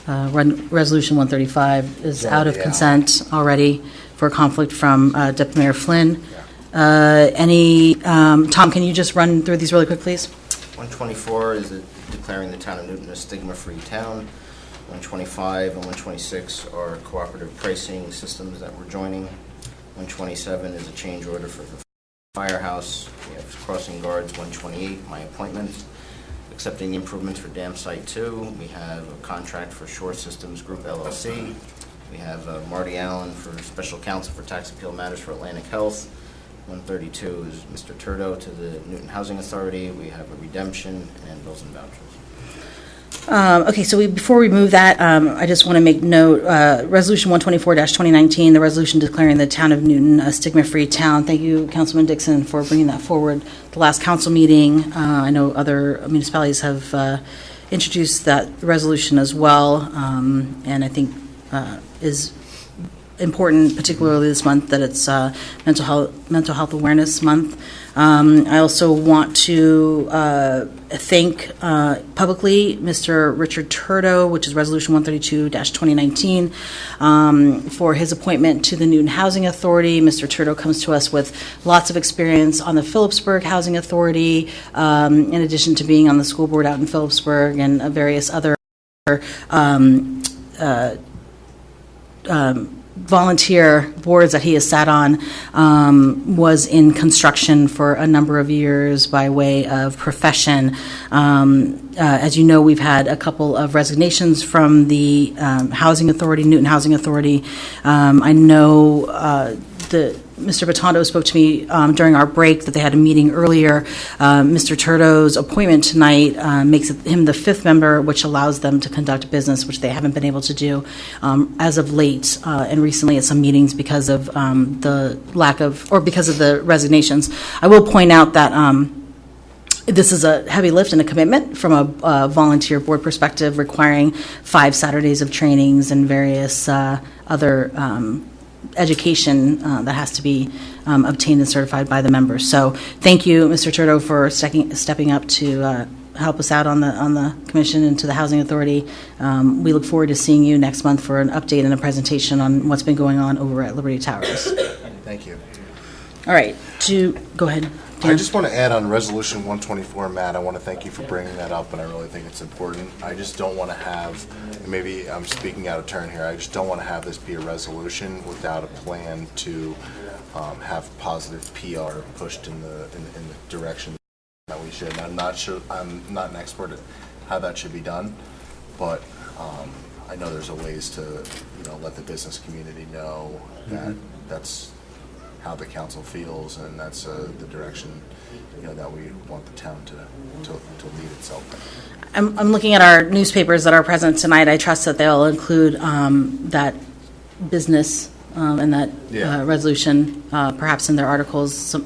Resolution 135 is out of Yeah. consent already for conflict from Deputy Mayor Flynn. Tom, can you just run through these really quick, please? 124 is declaring the town of Newton a stigma-free town. 125 and 126 are cooperative pricing systems that we're joining. 127 is a change order for the firehouse. We have crossing guards. 128, my appointment. Accepting the improvements for Dam Site 2. We have a contract for Shore Systems Group LLC. We have Marty Allen for special counsel for tax appeal matters for Atlantic Health. 132 is Mr. Turdo to the Newton Housing Authority. We have a redemption and bills and vouchers. Okay, so before we move that, I just want to make note, Resolution 124-2019, the resolution declaring the town of Newton a stigma-free town. Thank you, Councilman Dixon, for bringing that forward. The last council meeting, I know other municipalities have introduced that resolution as well, and I think is important, particularly this month, that it's Mental Health Awareness Month. I also want to thank publicly Mr. Richard Turdo, which is Resolution 132-2019, for his appointment to the Newton Housing Authority. Mr. Turdo comes to us with lots of experience on the Phillipsburg Housing Authority, in addition to being on the school board out in Phillipsburg and various other volunteer boards that he has sat on was in construction for a number of years by way of profession. As you know, we've had a couple of resignations from the Housing Authority, Newton Housing Authority. I know Mr. Batondo spoke to me during our break that they had a meeting earlier. Mr. Turto's appointment tonight makes him the 5th member, which allows them to conduct business, which they haven't been able to do as of late and recently at some meetings because of the lack of, or because of the resignations. I will point out that this is a heavy lift and a commitment from a volunteer board perspective, requiring 5 Saturdays of trainings and various other education that has to be obtained and certified by the members. So thank you, Mr. Turto, for stepping up to help us out on the commission and to the Housing Authority. We look forward to seeing you next month for an update and a presentation on what's been going on over at Liberty Towers. Thank you. All right, go ahead. Dan. I just want to add on Resolution 124, Matt, I want to thank you for bringing that up, and I really think it's important. I just don't want to have, and maybe I'm speaking out of turn here, I just don't want to have this be a resolution without a plan to have positive PR pushed in the direction that we should. And I'm not sure, I'm not an expert at how that should be done, but I know there's a ways to, let the business community know that that's how the council feels, and that's the direction that we want the town to lead itself in. I'm looking at our newspapers that are present tonight. I trust that they'll include that business and that resolution, perhaps in their articles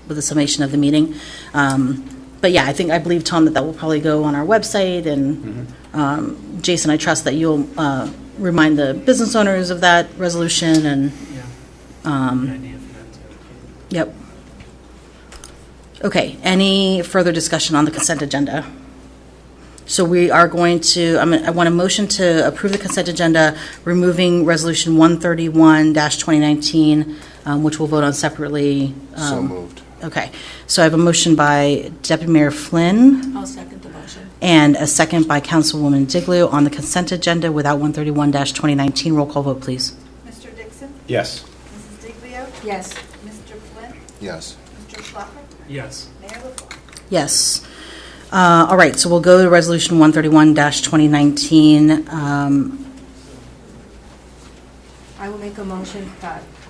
with a summation of the meeting. But yeah, I believe, Tom, that will probably go on our website, and Jason, I trust that you'll remind the business owners of that resolution and. Yep. Okay, any further discussion on the consent agenda? So we are going to, I want a motion to approve the consent agenda, removing Resolution 131-2019, which we'll vote on separately. So moved. Okay, so I have a motion by Deputy Mayor Flynn. I'll second the motion. And a second by Councilwoman Diglio on the consent agenda without 131-2019. Roll call vote, please. Mr. Dixon? Yes. Mrs. Diglio? Yes. Mr. Flynn? Yes. Mr. Schlaffer? Yes. Mayor LaFleur? Yes. All right, so we'll go to Resolution 131-2019. I will make a motion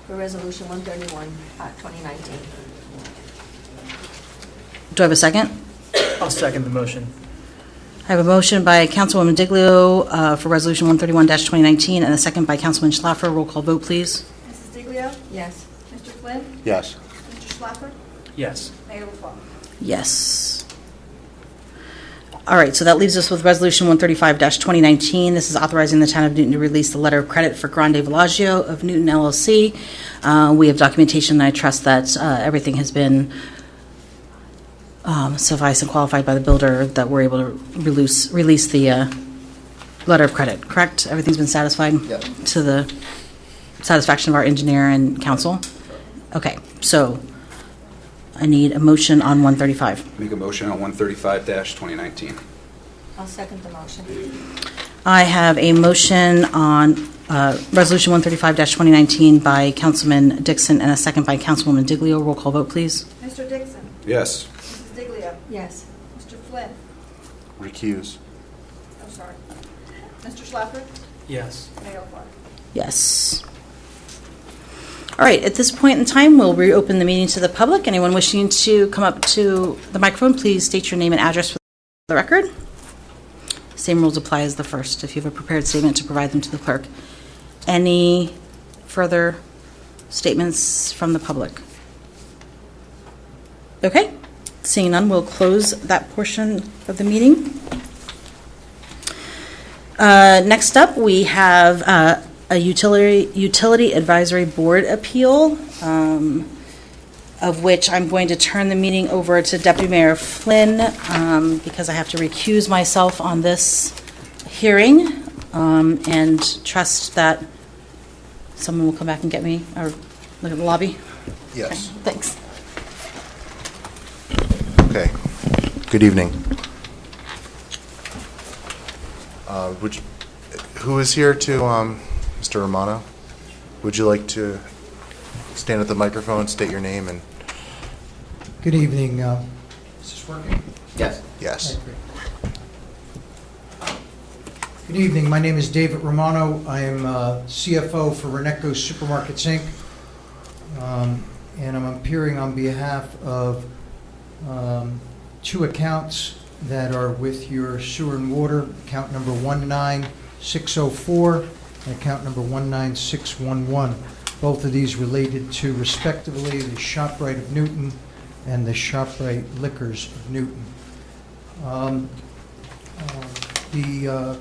for Resolution 131, 2019. Do I have a second? I'll second the motion. I have a motion by Councilwoman Diglio for Resolution 131-2019 and a second by Councilman Schlaffer. Roll call vote, please. Mrs. Diglio? Yes. Mr. Flynn? Yes. Mr. Schlaffer? Yes. Mayor LaFleur? Yes. All right, so that leaves us with Resolution 135-2019. This is authorizing the town of Newton to release the letter of credit for Grande Villaggio of Newton LLC. We have documentation, and I trust that everything has been sufficed and qualified by the builder, that we're able to release the letter of credit, correct? Everything's been satisfied? Yep. To the satisfaction of our engineer and council? Okay, so I need a motion on 135. Make a motion on 135-2019. I'll second the motion. I have a motion on Resolution 135-2019 by Councilman Dixon and a second by Councilwoman Diglio. Roll call vote, please. Mr. Dixon? Yes. Mrs. Diglio? Yes. Mr. Flynn? Recuse. I'm sorry. Mr. Schlaffer? Yes. Mayor LaFleur? Yes. All right, at this point in time, we'll reopen the meeting to the public. Anyone wishing to come up to the microphone, please state your name and address for the record. Same rules apply as the first. If you have a prepared statement, to provide them to the clerk. Any further statements from the public? Okay, seeing none, we'll close that portion of the meeting. Next up, we have a utility advisory board appeal, of which I'm going to turn the meeting over to Deputy Mayor Flynn because I have to recuse myself on this hearing and trust that someone will come back and get me or look at the lobby. Yes. Okay, thanks. Okay. Good evening. Who is here to, Mr. Romano? Would you like to stand at the microphone, state your name, and... Good evening. Is this working? Yes. Yes. Good evening. My name is David Romano. I am CFO for Renecco Supermarkets, Inc. And I'm appearing on behalf of two accounts that are with your sewer and water, account number 19604 and account number 19611. Both of these related to, respectively, the ShopRite of Newton and the ShopRite Liquors of Newton. The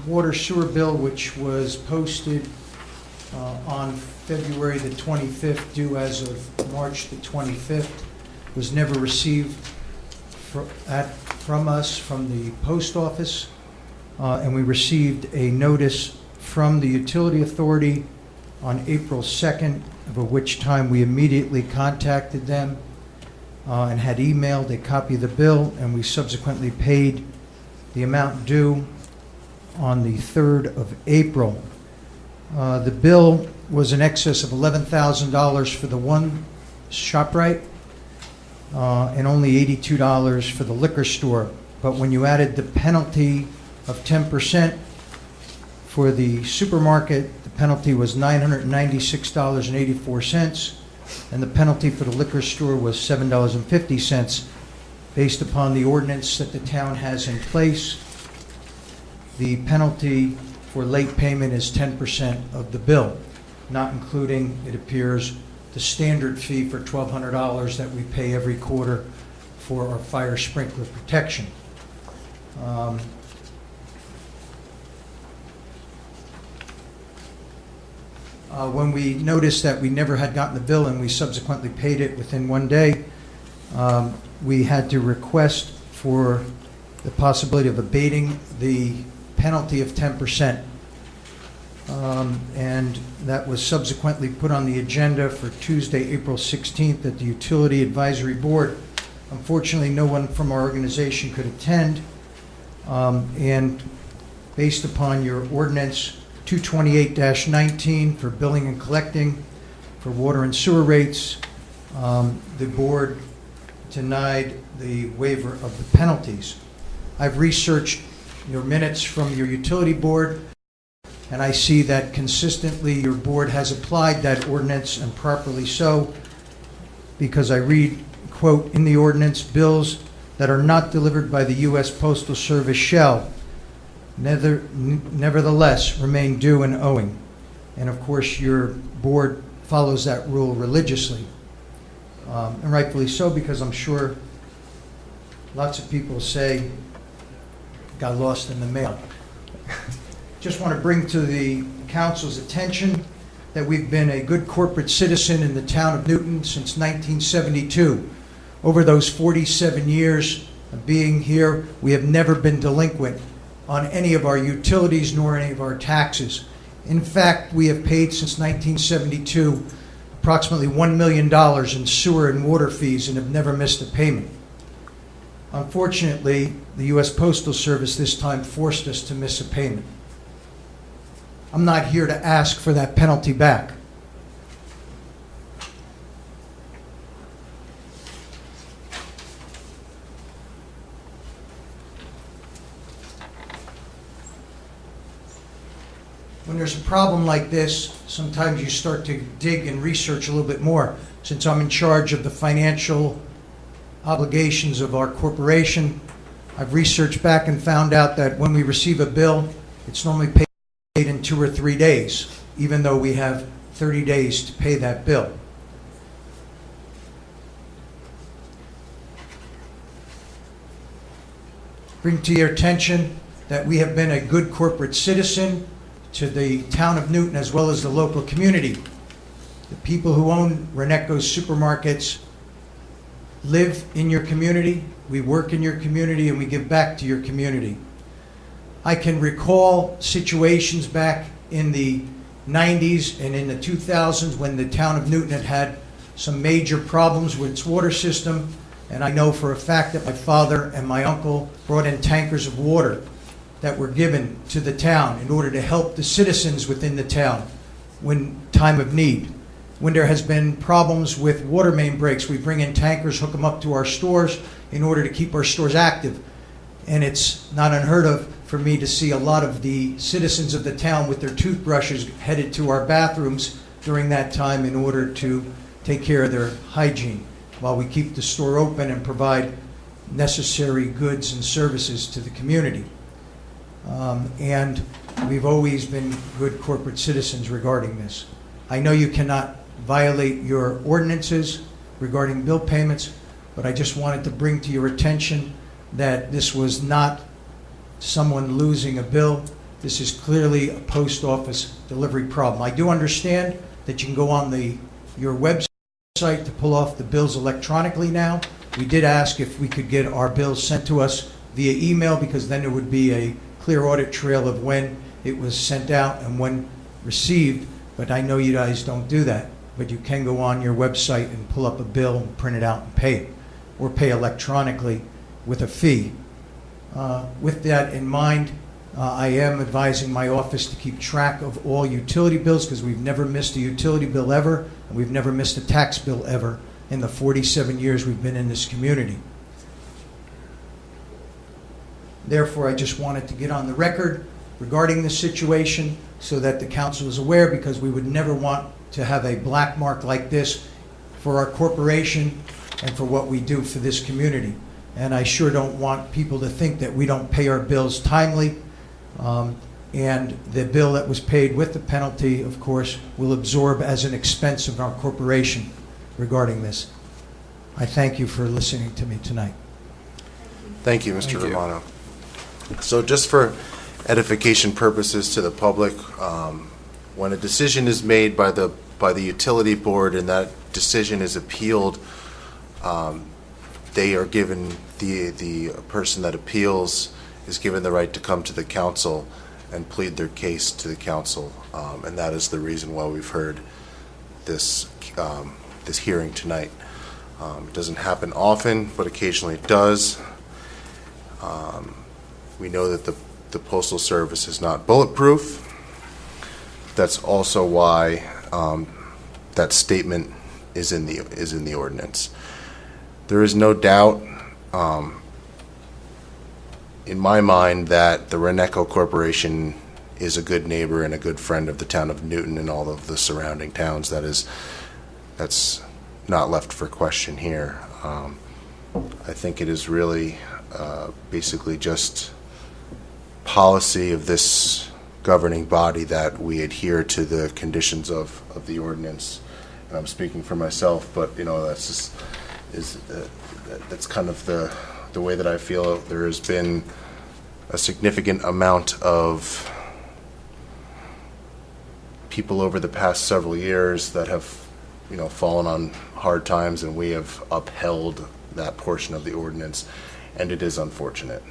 water sewer bill, which was posted on February the 25th, due as of March the 25th, was never received from us from the post office, and we received a notice from the utility authority on April 2nd, of which time we immediately contacted them and had emailed a copy of the bill, and we subsequently paid the amount due on the 3rd of April. The bill was in excess of $11,000 for the one ShopRite and only $82 for the liquor store. But when you added the penalty of 10% for the supermarket, the penalty was $996.84, and the penalty for the liquor store was $7.50. Based upon the ordinance that the town has in place, the penalty for late payment is 10% of the bill, not including, it appears, the standard fee for $1,200 that we pay every quarter for our fire sprinkler protection. When we noticed that we never had gotten the bill and we subsequently paid it within one day, we had to request for the possibility of abating the penalty of 10%. And that was subsequently put on the agenda for Tuesday, April 16th at the Utility Advisory Board. Unfortunately, no one from our organization could attend. And based upon your ordinance 228-19 for billing and collecting for water and sewer rates, the board denied the waiver of the penalties. I've researched your minutes from your utility board, and I see that consistently your board has applied that ordinance, and properly so, because I read, quote, in the ordinance, bills that are not delivered by the U.S. Postal Service shall nevertheless remain due and owing. And of course, your board follows that rule religiously. And rightfully so, because I'm sure lots of people say, got lost in the mail. Just want to bring to the council's attention that we've been a good corporate citizen in the town of Newton since 1972. Over those 47 years of being here, we have never been delinquent on any of our utilities nor any of our taxes. In fact, we have paid since 1972 approximately $1 million in sewer and water fees and have never missed a payment. Unfortunately, the U.S. Postal Service this time forced us to miss a payment. I'm not here to ask for that penalty back. When there's a problem like this, sometimes you start to dig and research a little bit more. Since I'm in charge of the financial obligations of our corporation, I've researched back and found out that when we receive a bill, it's normally paid in 2 or 3 days, even though we have 30 days to pay that bill. Bring to your attention that we have been a good corporate citizen to the town of Newton as well as the local community. The people who own Renecco's supermarkets live in your community, we work in your community, and we give back to your community. I can recall situations back in the 90s and in the 2000s when the town of Newton had had some major problems with its water system, and I know for a fact that my father and my uncle brought in tankers of water that were given to the town in order to help the citizens within the town. when time of need. When there has been problems with water main breaks, we bring in tankers, hook them up to our stores in order to keep our stores active. And it's not unheard of for me to see a lot of the citizens of the town with their toothbrushes headed to our bathrooms during that time in order to take care of their hygiene while we keep the store open and provide necessary goods and services to the community. And we've always been good corporate citizens regarding this. I know you cannot violate your ordinances regarding bill payments, but I just wanted to bring to your attention that this was not someone losing a bill. This is clearly a post office delivery problem. I do understand that you can go on your website to pull off the bills electronically now. We did ask if we could get our bills sent to us via email, because then there would be a clear audit trail of when it was sent out and when received, but I know you guys don't do that. But you can go on your website and pull up a bill and print it out and pay it, or pay electronically with a fee. With that in mind, I am advising my office to keep track of all utility bills, because we've never missed a utility bill ever, and we've never missed a tax bill ever in the 47 years we've been in this community. Therefore, I just wanted to get on the record regarding this situation so that the council is aware, because we would never want to have a black mark like this for our corporation and for what we do for this community. And I sure don't want people to think that we don't pay our bills timely. And the bill that was paid with the penalty, of course, will absorb as an expense of our corporation regarding this. I thank you for listening to me tonight. Thank you, Mr. Romano. So just for edification purposes to the public, when a decision is made by the utility board and that decision is appealed, they are given, the person that appeals is given the right to come to the council and plead their case to the council, and that is the reason why we've heard this hearing tonight. It doesn't happen often, but occasionally it does. We know that the Postal Service is not bulletproof. That's also why that statement is in the ordinance. There is no doubt in my mind that the Reneco Corporation is a good neighbor and a good friend of the town of Newton and all of the surrounding towns. That's not left for question here. I think it is really basically just policy of this governing body that we adhere to the conditions of the ordinance. And I'm speaking for myself, but that's just that's kind of the way that I feel. There has been a significant amount of people over the past several years that have fallen on hard times, and we have upheld that portion of the ordinance, and it is unfortunate.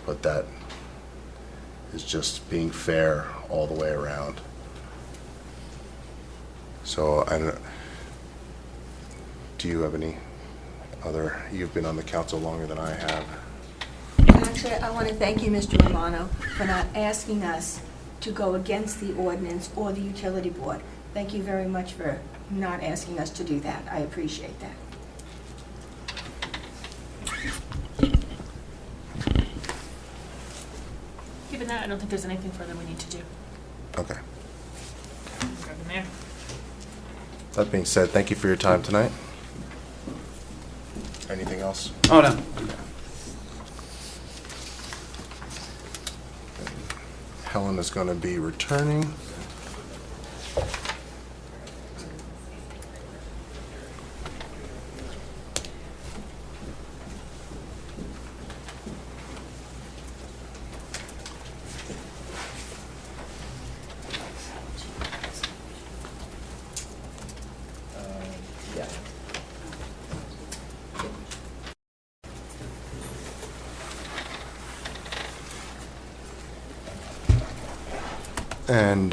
But that is just being fair all the way around. So do you have any other, you've been on the council longer than I have. Actually, I want to thank you, Mr. Romano, for not asking us to go against the ordinance or the utility board. Thank you very much for not asking us to do that. I appreciate that. Given that, I don't think there's anything further we need to do. Okay. Go from there. That being said, thank you for your time tonight. Anything else? Oh, no. Helen is going to be returning. And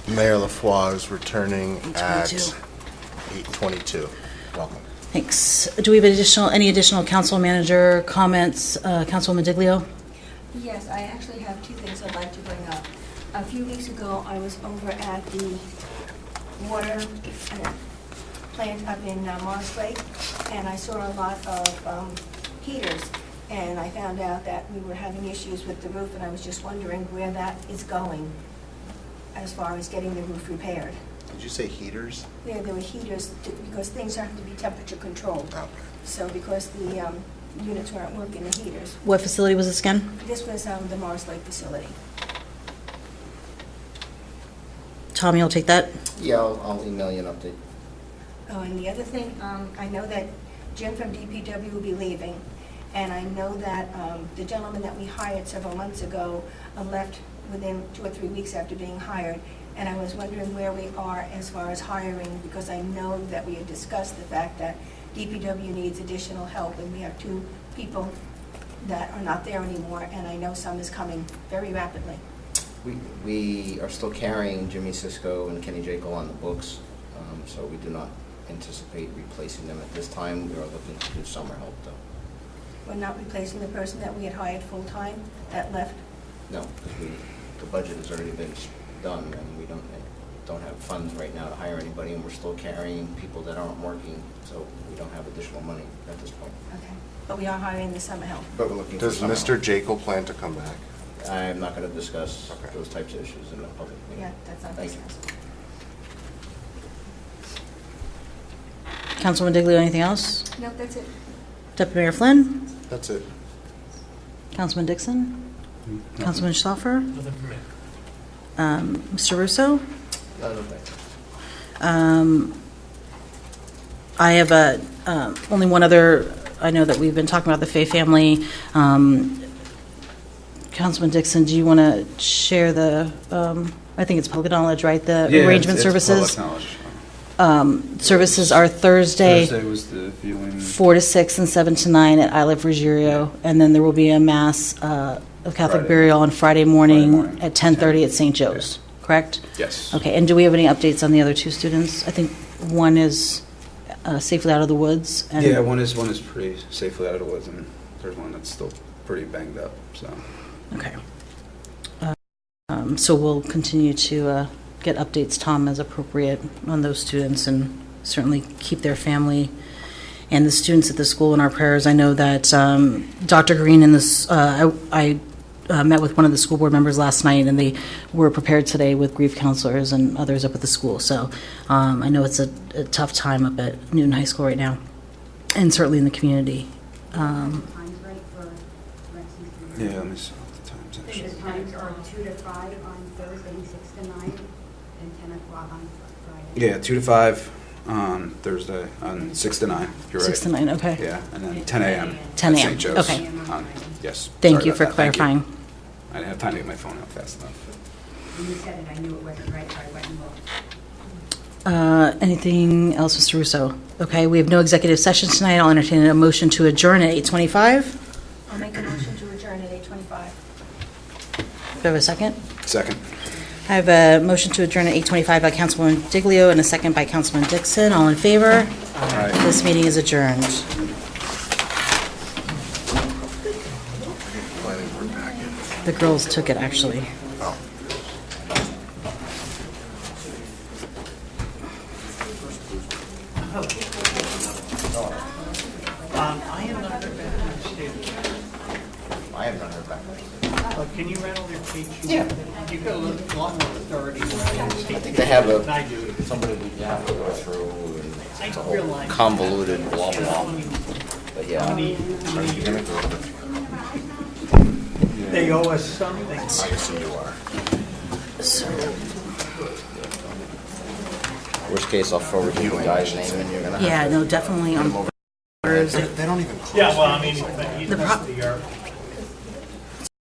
Mayor Laffois is returning at 8:22. Welcome. Thanks. Do we have any additional council manager comments? Councilwoman Diglio? Yes, I actually have two things I'd like to bring up. A few weeks ago, I was over at the water plant up in Morris Lake, and I saw a lot of heaters, and I found out that we were having issues with the roof, and I was just wondering where that is going as far as getting the roof repaired. Did you say heaters? Yeah, there were heaters, because things have to be temperature controlled. Okay. So because the units weren't working, the heaters. What facility was this again? This was the Morris Lake facility. Tommy, you'll take that? Yeah, I'll email you an update. Oh, and the other thing, I know that Jim from DPW will be leaving, and I know that the gentleman that we hired several months ago left within 2 or 3 weeks after being hired, and I was wondering where we are as far as hiring, because I know that we had discussed the fact that DPW needs additional help, and we have 2 people that are not there anymore, and I know some is coming very rapidly. We are still carrying Jimmy Sisko and Kenny Jekyll on the books, so we do not anticipate replacing them at this time. We are looking to do summer help, though. We're not replacing the person that we had hired full-time that left. No, because the budget has already been done, and we don't have funds right now to hire anybody, and we're still carrying people that aren't working, so we don't have additional money at this point. Okay. But we are hiring the summer help. But we're looking for Does summer Mr. help. Jekyll plan to come back? I'm not going to discuss Okay. those types of issues in the public meeting. Yeah, that's not Thank you. business. Councilwoman Diglio, anything else? No, that's it. Deputy Mayor Flynn? That's it. Councilman Dixon? Councilman Schlaffer? Nothing for me. Mr. Russo? No, thank you. I have only one other, I know that we've been talking about the Fay family. Councilman Dixon, do you want to share the, I think it's public knowledge, right? The arrangement services? Services are Thursday. Thursday was the viewing. 4 to 6 and 7 to 9 at I Live Ruggiero. And then there will be a mass of Catholic Friday. burial on Friday morning morning, at 10:30 at St. Joe's, correct? Yes. Okay, and do we have any updates on the other 2 students? I think one is safely out of the woods. And Yeah, one is pretty safely out of the woods, and there's one that's still pretty banged up, so. Okay. So we'll continue to get updates, Tom, as appropriate on those students, and certainly keep their family and the students at the school in our prayers. I know that Dr. Green and this, I met with one of the school board members last night, and they were prepared today with grief counselors and others up at the school. So I know it's a tough time up at Newton High School right now, and certainly in the community. Times right for Rex's. Yeah, let me see the times actually. The times are 2 to 5 on Thursday, 6 to 9, and 10 o'clock on Friday. Yeah, 2 to 5 on Thursday, on 6 to 9, you're right. 6 to 9, okay. Yeah, and then 10 a.m. 10 at a.m., St. Joe's. okay. Yes. Thank sorry you about for that. Thank you. clarifying. I didn't have time to get my phone out fast enough. When you said it, I knew it wasn't right, so I went and looked. Anything else, Mr. Russo? Okay, we have no executive session tonight. I'll entertain a motion to adjourn at 8:25. I'll make a motion to adjourn at 8:25. Do I have a second? Second. I have a motion to adjourn at 8:25 by Councilwoman Diglio and a second by Councilman Dixon. All in favor? Aye. This meeting is adjourned. Planning board packet. The girls took it, actually. Oh. I have not heard back from the state. I have not heard back. Can you rattle their cage? Yeah. You've got a lot more authority than the state. I think they have than I do. somebody we have to go through, and it's a whole realize- convoluted blah, blah. But yeah. Are you gonna go to the They owe us something. I assume you are. Worst case, I'll forward you the guy's name, and you're gonna have Yeah, to. no, definitely on. They don't even close. Yeah, well, I mean, The pro- the